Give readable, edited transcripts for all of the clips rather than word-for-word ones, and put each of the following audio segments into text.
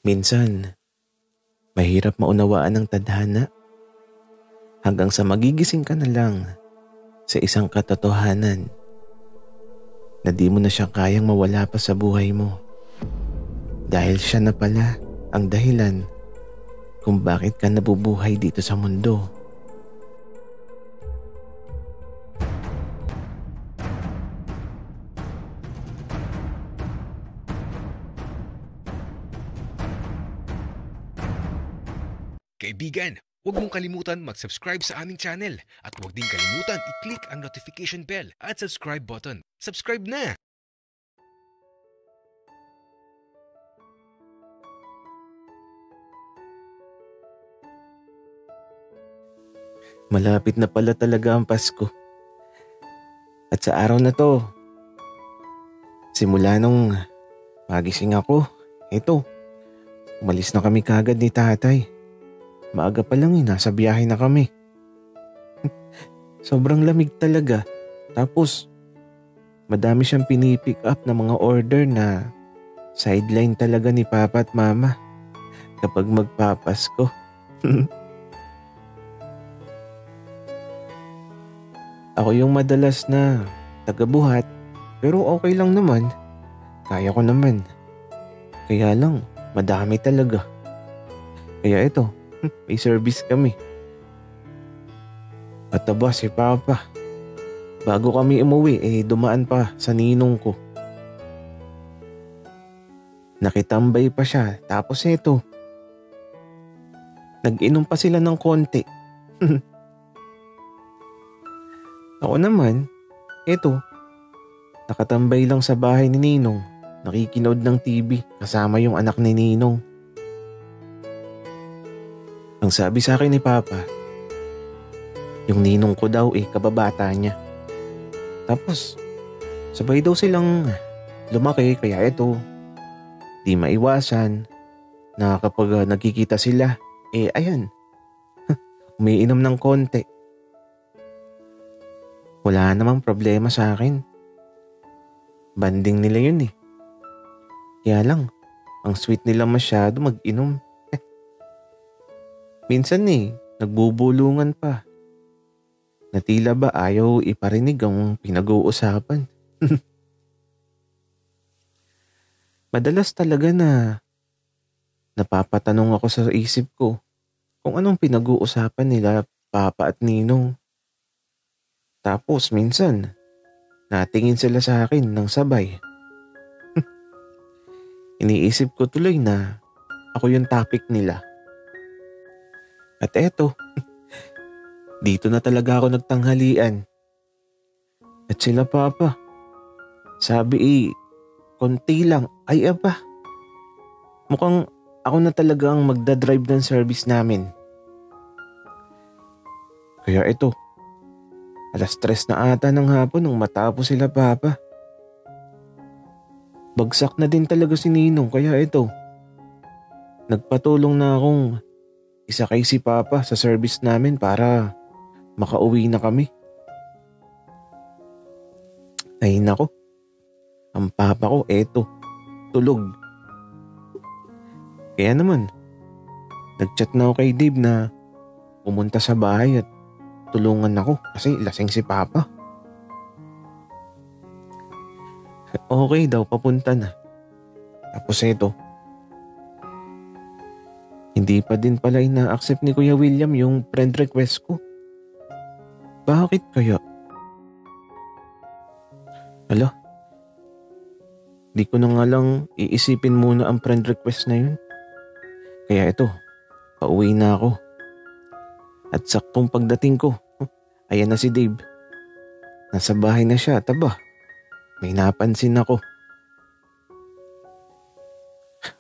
Minsan, mahirap maunawaan ng tadhana hanggang sa magigising ka na lang sa isang katotohanan na di mo na siya kayang mawala pa sa buhay mo. Dahil siya na pala ang dahilan kung bakit ka nabubuhay dito sa mundo. Kaibigan, huwag mong kalimutan mag-subscribe sa aming channel at huwag din kalimutan i-click ang notification bell at subscribe button. Subscribe na! Malapit na pala talaga ang Pasko. At sa araw na to, simula nung magising ako, umalis na kami kagad ni tatay. Maaga pa lang nasa biyahe na kami. Sobrang lamig talaga. Tapos, madami siyang pinipick up na mga order na sideline talaga ni Papa at Mama kapag magpapasko. Ako yung madalas na tagabuhat, pero okay lang naman. Kaya ko naman. Kaya lang, madami talaga. Kaya ito, may service kami. At aba si Papa, bago kami umuwi dumaan pa sa ninong ko. Nakitambay pa siya, tapos nag-inom pa sila ng konti. Ako naman, nakatambay lang sa bahay ni Ninong, nakikinood ng TV kasama yung anak ni Ninong. Ang sabi sa akin ni Papa, yung ninong ko daw kababata niya. Tapos, sabay daw silang lumaki kaya di maiwasan na kapag nagkikita sila, ayan, umiinom ng konti. Wala namang problema sa akin. Banding nila yun Kaya lang, ang sweet nila masyado mag-inom. Minsan nagbubulungan pa. Na tila ba ayaw iparinig ang pinag-uusapan. Madalas talaga na napapatanong ako sa isip ko kung anong pinag-uusapan nila Papa at Ninong. Tapos minsan, natingin sila sa akin ng sabay. Iniisip ko tuloy na ako yung topic nila. At dito na talaga ako nagtanghalian. At sila Papa, sabi konti lang. Ay aba, mukhang ako na talaga ang magdadrive ng service namin. Kaya 3:00 na ata ng hapon nung matapos sila Papa. Bagsak na din talaga si Ninong kaya nagpatulong na akong isakay si Papa sa service namin para makauwi na kami. Ay nako, ang Papa ko tulog. Kaya naman, nagchat na ako kay Dave na pumunta sa bahay at tulungan ako kasi lasing si Papa. Okay daw, papunta na. Tapos hindi pa din pala ina-accept ni Kuya William yung friend request ko. Bakit kaya? Hala, di ko na nga lang iisipin muna ang friend request na yun. Kaya pauwi na ako. At saktong pagdating ko, ayan na si Dave. Nasa bahay na siya, taba. May napansin ako.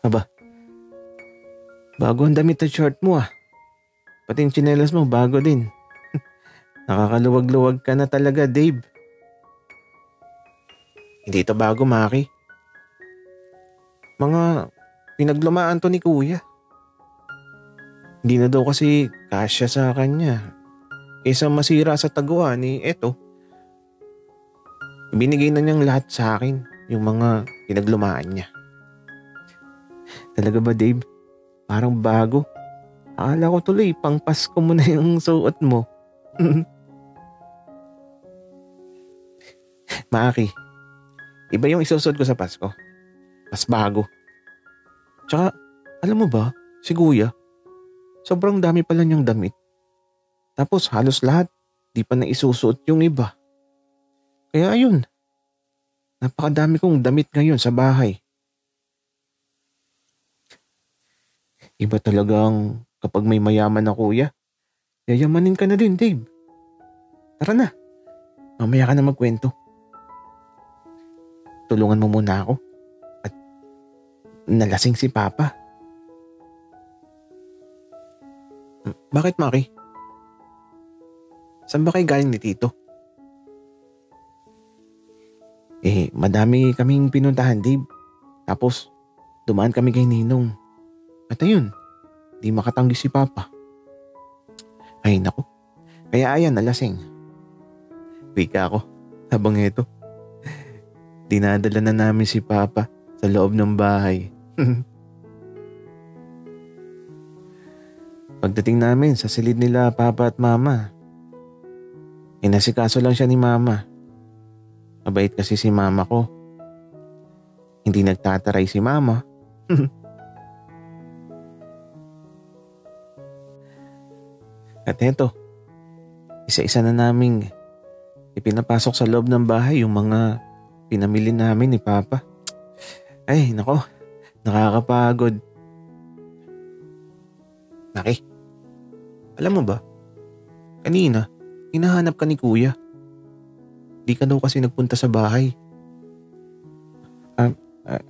Aba, bago ang damit at short mo Pati yung tsinelas mo, bago din. Nakakaluwag-luwag ka na talaga, Dave. Hindi ito bago, Maki. Mga pinaglumaan to ni Kuya. Hindi na daw kasi kasya sa kanya. Kaysa masira sa taguan binigay na niyang lahat sa akin, yung mga pinaglumaan niya. Talaga ba, Dave? Parang bago. Akala ko tuloy pang Pasko mo na yung suot mo. Maki, iba yung isusuot ko sa Pasko. Mas bago. Tsaka, alam mo ba, si Kuya, sobrang dami pala niyang damit. Tapos halos lahat, di pa na isusuot yung iba. Kaya ayun, napakadami kong damit ngayon sa bahay. Iba talagang kapag may mayaman na kuya, yayamanin ka na din, Dave. Tara na, mamaya ka na magkwento. Tulungan mo muna ako. At nalasing si Papa. Bakit, Maki? Saan ba kayo galing ni Tito? Madami kaming pinuntahan, Dave. Tapos, dumaan kami kay Ninong. At ayun, di makatanggi si Papa. Ay, naku. Kaya ayan, nalasing. Wika ako, habang ito. Dinadala na namin si Papa sa loob ng bahay. Pagdating namin sa silid nila Papa at Mama, inasikaso lang siya ni Mama. Mabait kasi si Mama ko. Hindi nagtataray si Mama. At eto, isa-isa na naming ipinapasok sa loob ng bahay yung mga pinamili namin ni Papa. Ay, nako, nakakapagod. Maki, alam mo ba, kanina, hinahanap ka ni Kuya. Di ka daw kasi nagpunta sa bahay.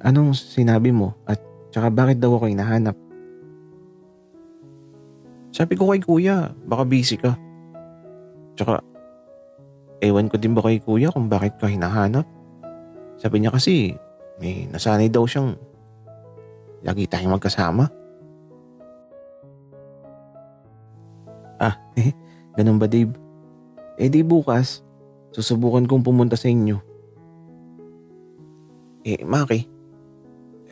Anong sinabi mo at tsaka bakit daw ako hinahanap? Sabi ko kay Kuya, baka busy ka. Tsaka, ewan ko din ba kay Kuya kung bakit ka hinahanap. Sabi niya kasi, may nasanay daw siyang lagi tayong magkasama. Ganun ba, Dave? Di bukas, susubukan kong pumunta sa inyo. Maki,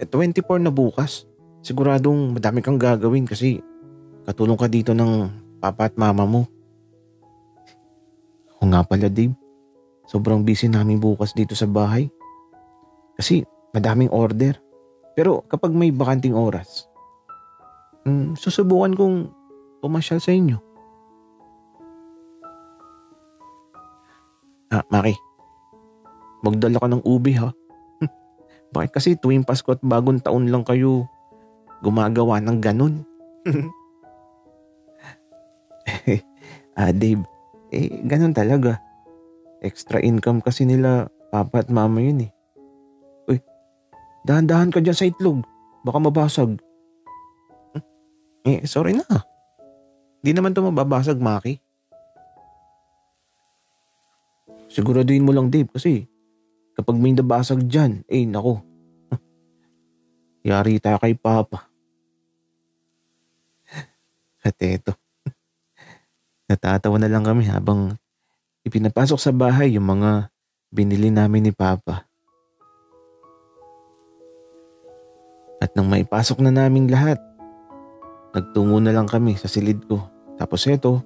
24 na bukas. Siguradong madami kang gagawin kasi katulong ka dito ng Papa at Mama mo. O nga pala, Dave. Sobrang busy namin bukas dito sa bahay. Kasi madaming order. Pero kapag may bakanting oras, susubukan kong pumasyal sa inyo. Maki, magdala ka ng ubi ha. Bakit kasi tuwing Pasko at bagong taon lang kayo gumagawa ng ganun? Dave, ganun talaga. Extra income kasi nila Papa at Mama yun eh. Uy, dahan-dahan ka dyan sa itlog. Baka mabasag. Sorry na. Di naman to mababasag, Maki. Siguraduhin mo lang, Dave, kasi kapag may nabasag dyan, nako. Yari tayo kay Papa. At eto, natatawa na lang kami habang ipinapasok sa bahay yung mga binili namin ni Papa. At nang maipasok na naming lahat, nagtungo na lang kami sa silid ko. Tapos eto,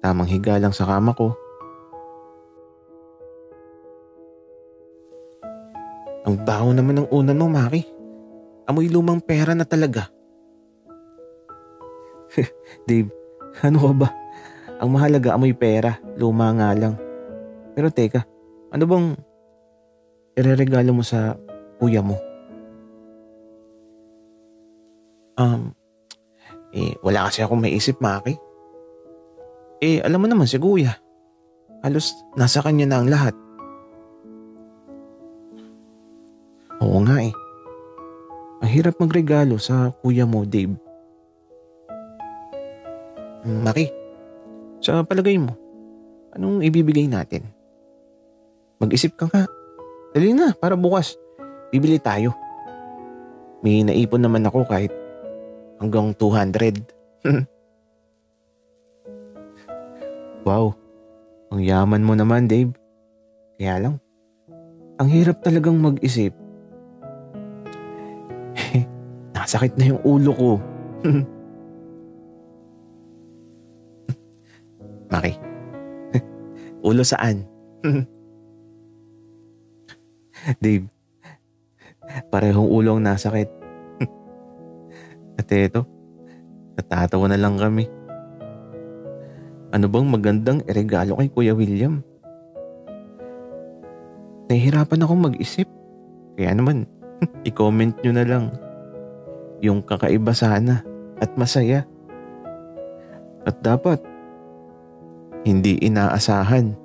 tamang higa lang sa kama ko. Ang baho naman ng unan mo, Maki. Amoy lumang pera na talaga. Dave, ano ka ba? Ang mahalaga amoy pera, luma nga lang. Pero teka, ano bang ireregalo mo sa kuya mo? Wala kasi akong maisip, Maki. Alam mo naman si Kuya. Halos nasa kanya na ang lahat. Oo nga eh. Ang hirap magregalo sa kuya mo, Dave. Maki, sa palagay mo, anong ibibigay natin? Mag-isip ka nga. Dali na, para bukas. Bibili tayo. May naipon naman ako kahit hanggang 200. Wow, ang yaman mo naman, Dave. Kaya lang, ang hirap talagang mag-isip. Nasakit na yung ulo ko Maki, ulo saan? Dave, parehong ulo ang nasakit. At eto, natatawa na lang kami. Ano bang magandang iregalo kay Kuya William? Nahihirapan akong mag-isip. Kaya naman, i-comment nyo na lang yung kakaiba sana at masaya. At dapat, hindi inaasahan.